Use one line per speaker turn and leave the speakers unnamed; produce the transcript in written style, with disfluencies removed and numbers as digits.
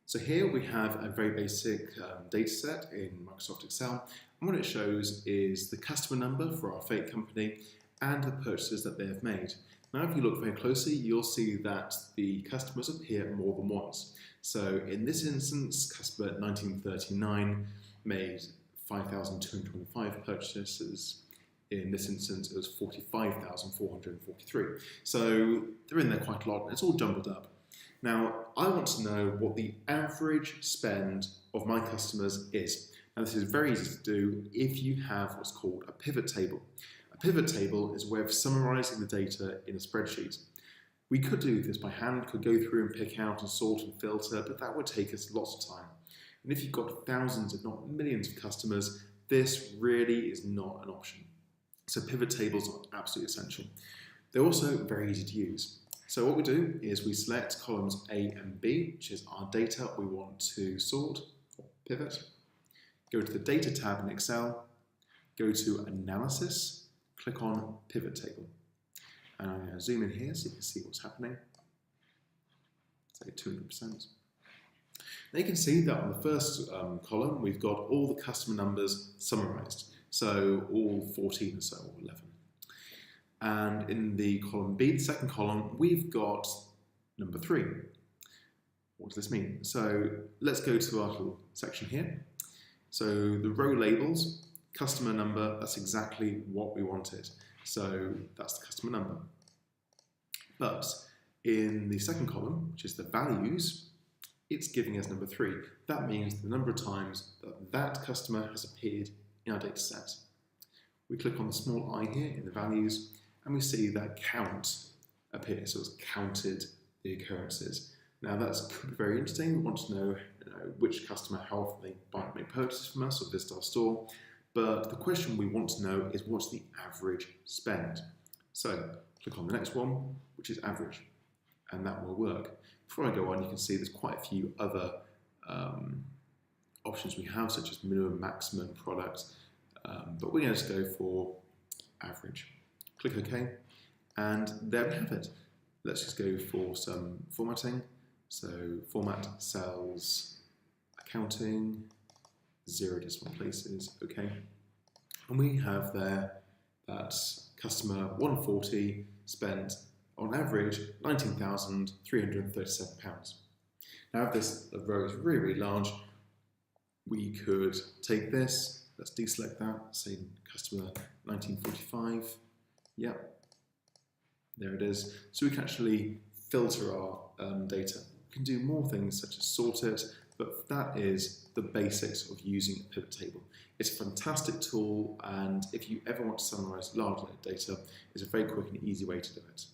So here we have a very basic data set in Microsoft Excel, and what it shows is the customer number for our freight company and the purchases that they have made. Now if you look very closely, you'll see that the customers appear more than once. So in this instance, customer 1939 made 5,225 purchases. In this instance, it was 45,443. So they're in there quite a lot, and it's all jumbled up. Now, I want to know what the average spend of my customers is. Now, this is very easy to do if you have what's called a pivot table. A pivot table is a way of summarizing the data in a spreadsheet. We could do this by hand, could go through and pick out and sort and filter, but that would take us lots of time. And if you've got thousands, if not millions of customers, this really is not an option. So pivot tables are absolutely essential. They're also very easy to use. So what we do is we select columns A and B, which is our data we want to sort or pivot. Go to the Data tab in Excel, go to Analysis, click on Pivot Table. And I'm going to zoom in here so you can see what's happening. Say 200%. Now you can see that on the first column, we've got all the customer numbers summarized. So all 14 or so, or 11. And in the column B, the second column, we've got number 3. What does this mean? So let's go to our little section here. So the row labels, customer number, that's exactly what we wanted. So that's the customer number. But in the second column, which is the values, it's giving us number 3. That means the number of times that that customer has appeared in our data set. We click on the small I here in the values, and we see that count appears, so it's counted the occurrences. Now that could be very interesting. We want to know, which customer, how often they make purchases from us or visit our store. But the question we want to know is what's the average spend? So click on the next one, which is average, and that will work. Before I go on, you can see there's quite a few other options we have, such as minimum, maximum, products, but we're going to go for average. Click OK, and there we have it. Let's just go for some formatting. So format cells, accounting, 0 decimal places, OK. And we have there that customer 140 spent on average £19,337. Now if this row is really, really large, we could take this, let's deselect that, say customer 1945, yep, there it is. So we can actually filter our data. We can do more things such as sort it, but that is the basics of using a pivot table. It's a fantastic tool, and if you ever want to summarize large data, it's a very quick and easy way to do it.